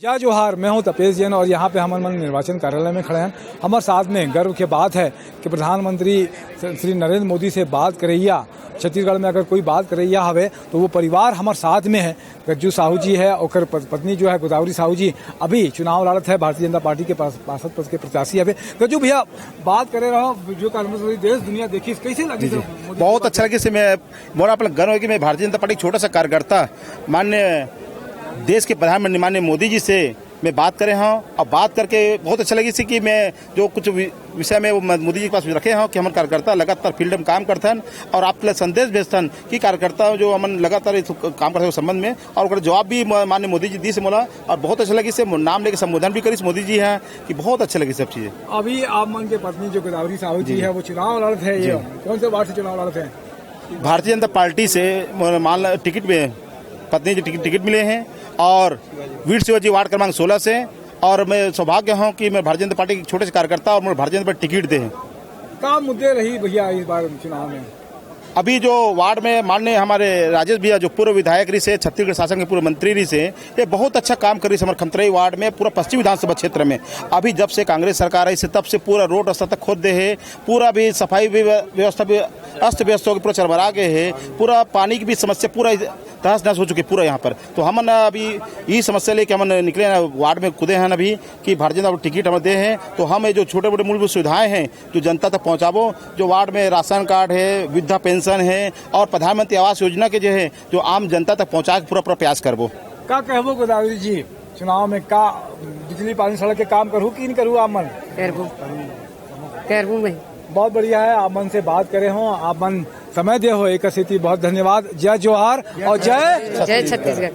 जय जोहार, मैं हूं तपेश जैन और यहाँ पे हम निर्वाचन कार्यालय में खड़े हैं। हमारे साथ में गर्व की बात है कि प्रधानमंत्री श्री नरेंद्र मोदी से बात करैया छत्तीसगढ़ में अगर कोई बात करैया हवे तो वो परिवार हमारे साथ में है। गज्जू साहू जी है और पत्नी जो है गोदावरी साहू जी अभी चुनाव लड़त है, भारतीय जनता पार्टी के पार्षद पद के प्रत्याशी है। गज्जू भैया, बात करे रहो जो कार्य देश दुनिया देखी कैसे लगी? बहुत अच्छा लगे। मैं मोरा अपना गर्व है कि मैं भारतीय जनता पार्टी छोटा सा कार्यकर्ता माननीय देश के प्रधानमंत्री माननीय मोदी जी से मैं बात करे हूँ और बात करके बहुत अच्छा लगी कि मैं जो कुछ विषय में वो मोदी जी के पास रखे हूँ कि हमारे कार्यकर्ता लगातार फील्ड में काम करते हैं और आप संदेश भेजते कि कार्यकर्ता जो हम लगातार काम करते हैं संबंध में और जवाब भी माननीय मोदी जी दी से मोला और बहुत अच्छा लगी से नाम लेके संबोधन भी करी मोदी जी हैं कि बहुत अच्छा लगी सब चीजें। अभी आप मन के पत्नी जो गोदावरी साहू जी है वो चुनाव लड़ते हैं, ये कौन से वार्ड से चुनाव लड़ते हैं? भारतीय जनता पार्टी से मान टिकट में पत्नी जी टिकट मिले हैं और वीर शिवाजी वार्ड क्रमांक 16 से। और मैं सौभाग्य हूं कि मैं भारतीय जनता पार्टी के छोटे से कार्यकर्ता और मुझे भारतीय जनता पार्टी टिकट दे हैं। क्या मुद्दे रही भैया इस बार चुनाव में? अभी जो वार्ड में माननीय हमारे राजेश भैया जो पूर्व विधायक रही से, छत्तीसगढ़ शासन के पूर्व मंत्री रही से, ये बहुत अच्छा काम करी हमारे खमतराई वार्ड में पूरा पश्चिम विधानसभा क्षेत्र में। अभी जब से कांग्रेस सरकार आई से तब से पूरा रोड रास्ता तक खोद दे है, पूरा भी सफाई व्यवस्था भी अस्त व्यस्त होकर पूरा चरमरा गए है, पूरा पानी की भी समस्या पूरा तहस नहस हो चुकी पूरा यहाँ पर। तो हम अभी ये समस्या लेके हम निकले वार्ड में कूदे हैं अभी कि भारतीय जनता टिकट हमें दे हैं तो हम जो छोटे मोटे मूलभूत सुविधाएं हैं जो जनता तक पहुँचाबो। जो वार्ड में राशन कार्ड है, वृद्धा पेंशन है और प्रधानमंत्री आवास योजना के जो है जो आम जनता तक पहुँचा के पूरा प्रयास करबो। क्या कहबो गोदावरी जी, चुनाव में का बिजली पानी सड़क के काम करूँ कि नहीं करूँ? आप मन करबू में बहुत बढ़िया है। आप मन से बात करे हो, आप मन समय दे हो एक बहुत धन्यवाद। जय जोहार और जय छत्तीसगढ़।